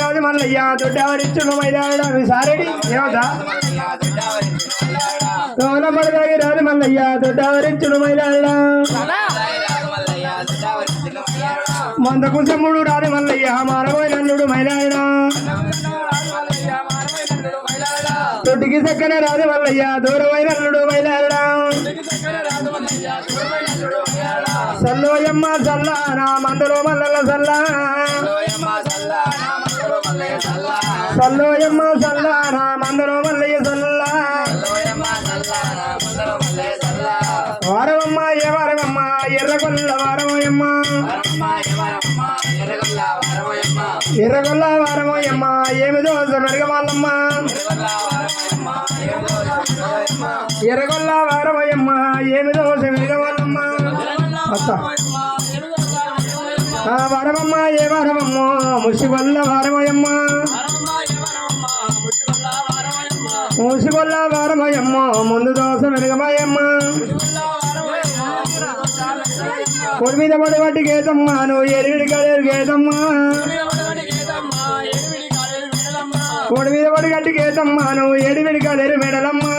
రాజు మల్లయ్య దొడ్డవరిచ్చును మైదాడ సారెడి ఏమవుతా తోలమడదాగి రాజు మల్లయ్య దొడ్డవరిచ్చును మైదాడ మందకు సమ్ముడు రాజు మల్లయ్య మారబోయి నల్లుడు మైలాడ తొట్టికి సక్కన రాజు మల్లయ్య దూరమై నల్లుడు మైలాడ సల్లోయమ్మ సల్లానా మందలో మల్లల సల్లా సల్లోయమ్మ సల్లానా మందలో మల్లయ్య సల్లా వారవమ్మ ఏ వారవమ్మ ఎర్రగొల్ల వారమోయమ్మ ఎర్రగొల్ల వారమోయమ్మ ఏమి దోశ మెరగవాళ్ళమ్మ ఎర్రగొల్ల వారమోయమ్మ ఏమి దోశ మెరగవాళ్ళమ్మ వారమమ్మ ఏ వారమమ్మ ముసిగొల్ల వారమోయమ్మ ముసిగొల్ల వారమోయమ్మ ముందు దోశ మెరగమాయమ్మ కొడి మీద పడి వాటి గేతమ్మా నువ్వు ఎరివిడి కాలేరు గేతమ్మా కొడి మీద పడి గట్టి గేతమ్మా నువ్వు ఎడివిడి కాలేరు మెడలమ్మా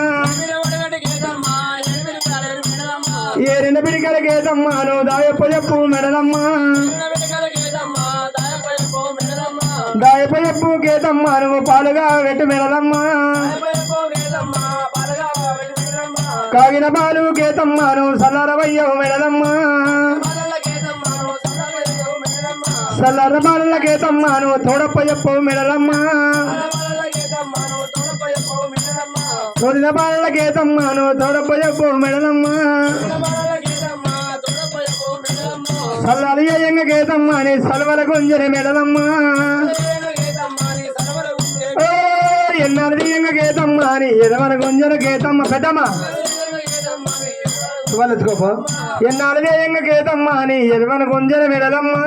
ఏ రెండు పిడికల గేతమ్మా నువ్వు దాయప్ప చెప్పు మెడలమ్మా దాయప్ప చెప్పు గేతమ్మా నువ్వు పాలుగా వెట్టు మెడలమ్మా కాగిన పాలు గేతమ్మా నువ్వు సల్లరవయ్యవు మెడలమ్మా సల్లర బాల గేతమ్మా నువ్వు తోడప్ప చెప్పు మెడలమ్మా తోడిన బాల గేతమ్మా నువ్వు తోడప్ప చెప్పు మెడలమ్మా సల్లరియంగ గేతమ్మా నీ సలవల గుంజరి మెడలమ్మా ఎన్నరియంగ గేతమ్మా నీ ఎదవల గుంజర గేతమ్మ పెద్దమ్మా వాళ్ళెత్తుకోపో ఎన్నాళ్ళేయంగ గేతమ్మా నీ ఎదవల గుంజర మెడలమ్మా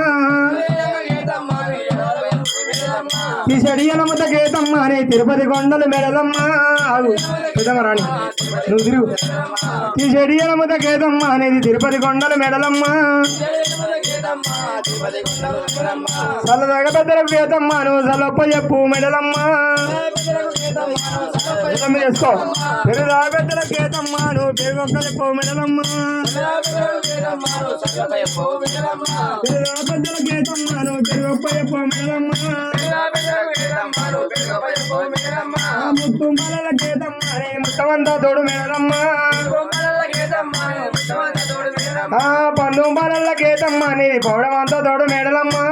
తీసడియలమ్మత గేతమ్మా నీ తిరుపతి కొండలు మెడలమ్మా పెద్దమ్మ రాణి నువ్వు తిరుగు తీసడియలమ్మత గేతమ్మా అనేది తిరుపతి కొండలు మెడలమ్మా చల్లదగ పెద్దలకు గేతమ్మా నువ్వు చల్లొప్ప చెప్పు మెడలమ్మా చేసుకో పెరుదా పెద్దలకు గేతమ్మా నువ్వు పెరుగొక్క చెప్పు మెడలమ్మా పెరుదా పెద్దల గేతమ్మా నువ్వు పెరుగొప్ప చెప్పు మెడలమ్మా ముత్తు మలల గేతమ్మా నీ ముత్తమంతా తోడు మెడలమ్మా పండు మలల గేతమ్మా నీ పౌడమంతా తోడు మెడలమ్మా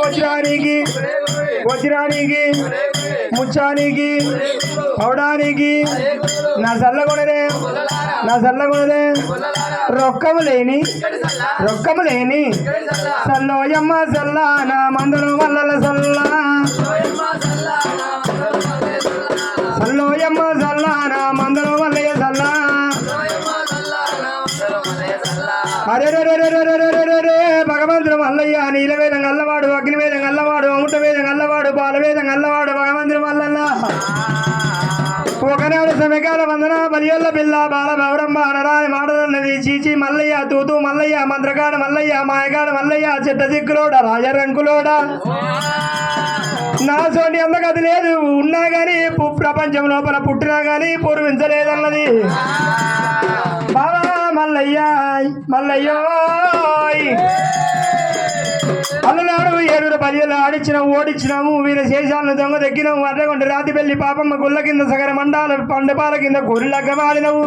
వజ్రానికి వజ్రానికి ముచ్చానికి పౌడానికి నా చల్లగొనదే నా చల్లగొనదే రొక్కము లేని సల్లోయమ్మ సల్లా నా మందులు మల్లల సల్లా సల్లోయమ్మ సల్లా నా మందులు మల్లయ్య సల్లా అరే భగవంతుడు మల్లయ్య నీలవేదం గల్లవాడు అగ్నివేదం గల్లవాడు అమృతవేదం గల్లవాడు బాలవేదం గల్లవాడు భగవంతుడు మల్లన్న ఒకనాడు సమకాల వందన బలియల్ల పిల్ల బాల బవరమ్మ అనరాని మాటలన్నది చీచి మల్లయ్య తూతూ మల్లయ్య మంత్రగాడు మల్లయ్య మాయగాడు మల్లయ్య చెట్ట దిక్కులోడ రాజరంకులోడ నా సోటి అందగది లేదు ఉన్నా గాని ప్రపంచం లోపల పుట్టినా గాని పూర్వించలేదన్నది బాబా మల్లయ్య మల్లయ్యోయ్ అల్లనాడు 7 పదిలు ఆడిచ్చినాము ఓడించినాము వీర శేషాలను దొంగ దక్కినాము అర్రగొండ రాతిపల్లి పాపమ్మ గుళ్ళ కింద సగర మండాల పండుపాల కింద గొర్రెలగ్గమాడినవు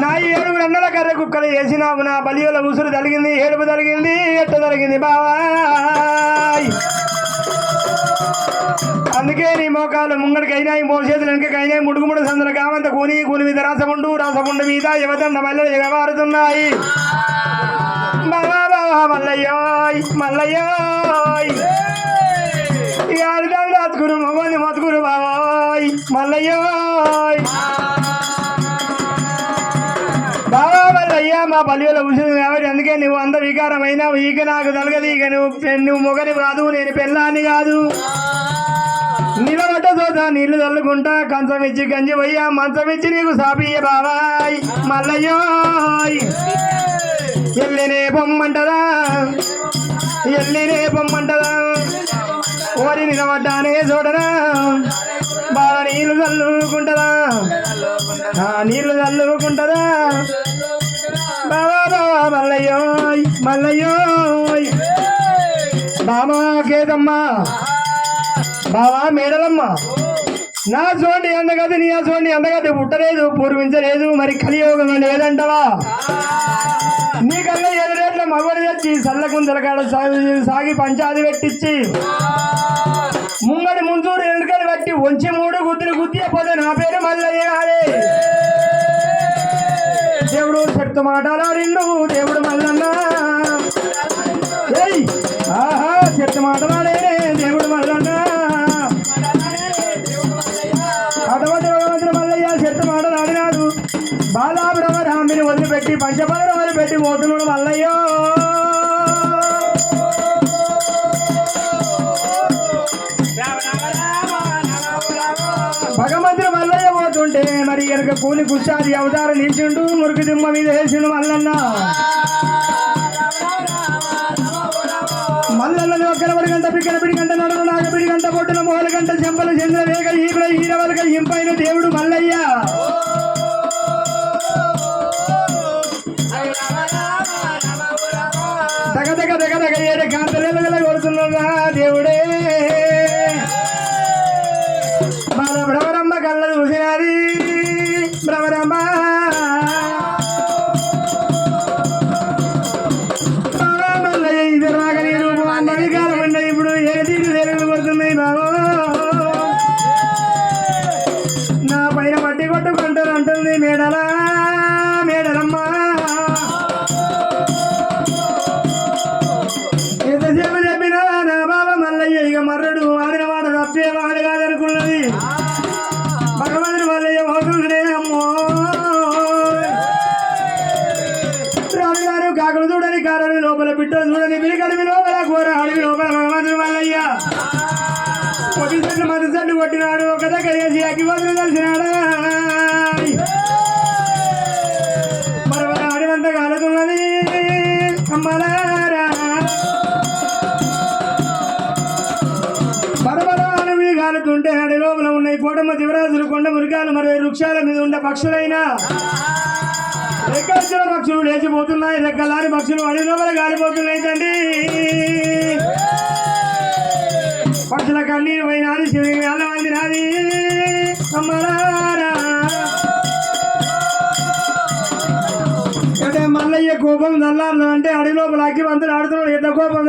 నా 7 అన్నల కర్ర కుక్కలు వేసినావు నా బలియోల ఉసురు తలిగింది ఏడుపు తలిగింది ఎట్ట తలిగింది బావాయ్ అందుకే నీ మోకాలు ముంగడికైనాయి మోసేతులు వెనకైనాయి ముడుగుముడు సందర కామంత కూని మీద రాసముండు మీద యువతండ మల్లెలు ఎగబారుతున్నాయి బాబా బాబా మల్లయ్యోయ్ మల్లయ్యోయ్ ఆడదాడు రాతుకురు మగోని మతుకురు బాబాయ్ మల్లయ్యోయ్ బాబా మల్లయ్య మా పల్లెలో ఉసురు కాబట్టి అందుకే నువ్వు అంత వికారమైనావు ఈక నాకు తలగదు ఇక నువ్వు మొగని కాదు నేను పెళ్ళాన్ని కాదు నిలబడ్డ చోట నీళ్లు చల్లుకుంటా కంచం ఇచ్చి గంజి పోయ్యా మంచం ఇచ్చి నీకు సాపియ్య బాబాయ్ మల్లయ్యోయ్ ఎల్లినే పొమ్మంటదా ఓరి నిలబడ్డానే చూడరా బాగా నీళ్లు చల్లుకుంటదా నీళ్లు చల్లుకుంటదా బాబా బాబా మల్లయ్యోయ్ మల్లయ్యోయ్ బాబా కేదమ్మా బావా మేడలమ్మ నా చూడండి అందగది నీ చూడండి అందగది పుట్టలేదు పూర్వించలేదు మరి కలియోగం లేదంటవా నీకన్నా 7 రేట్ల మగవాడు తెచ్చి సల్లకుందలకాడ సాగి పంచాది పెట్టించి ముంగడి ముంచూరు ఎలుకలు పెట్టి వంచి 3 గుద్దులు గుద్దిపోతే నా పేరు మల్లయ్య కాదే దేవుడు చెట్టు మాటలాడిండు దేవుడు మల్లన్న ఆహా చెట్టు మాటలాడే దేవుడు మల్లన్న అటువంటి భగవంతుడు మల్లయ్య చెట్టు మాటలాడినాడు బాలాబ్రహ్మరామిని వదిలిపెట్టి పంచపదం వదిలిపెట్టి పోతున్నాడు మల్లయ్యో భగవంతుడు మల్లయ్య పోతుంటే మరి ఎనక కూలి కుచ్చాది అవతారం నిలిచిండు మురికి దిమ్మ మీద వేసిండు మల్లన్న మల్లన్నది ఒక్కల వడి గంట పిక్కల పిడి గంట నడుము నాగపిడి గంట పొట్టుల మొహల గంట చెంపలు చంద్ర వేగ ఈపుల ఈరవలక ఇంపైన దేవుడు మల్లయ్య దగ దగ దగ ఏడు కాంతలు కొడుతున్నా దేవుడే మన భ్రమరమ్మ కళ్ళ చూసినది భ్రమరమ్మ మల్లయ్య ఇది రాక నేను అన్నవికారం ఉండే ఇప్పుడు ఏ తీరు తెలుగులు కొడుతున్నాయి బాబు నా పైన మట్టి కొట్టుకుంటారు అంటుంది మేడలా మేడలమ్మ ఎంతసేపు చెప్పినా నా బాబా మల్లయ్య ఇక మర్రడు ఆడిన వాడ తప్పే వాడు కాదనుకున్నది భగవంతుడు మల్లయ్య పోతుండే అమ్మో రాజుగారు కాకులు చూడని కారని లోపల బిడ్డలు చూడని బిరికడిమి లోపల కూర అడవి లోపల భగవంతుడు మల్లయ్య కొట్టి చెట్లు మధ్య చెట్లు కొట్టినాడు ఒక దగ్గర వేసి అగ్గి వదిలి కలిసినాడా మరొక అడివంతా కాలుతున్నది అమ్మలారా బరబరాలు కాలుతుంటే అడి లోపల ఉన్నాయి కోటమ్మ దివరాజులు కొండ మురికాలు మరి వృక్షాల మీద ఉండే పక్షులైనా రెక్కల పక్షులు లేచిపోతున్నాయి రెక్కలాని పక్షులు అడి లోపల గాలిపోతున్నాయి తండ్రి పక్షుల కన్నీరు పోయినాది శివుని వెళ్ళమంది నాది అమ్మలారా అంటే మల్లయ్య కోపం చల్లారు అంటే అడి లోపల అగ్గి వంతులు ఆడుతున్నాడు ఎంత కోపం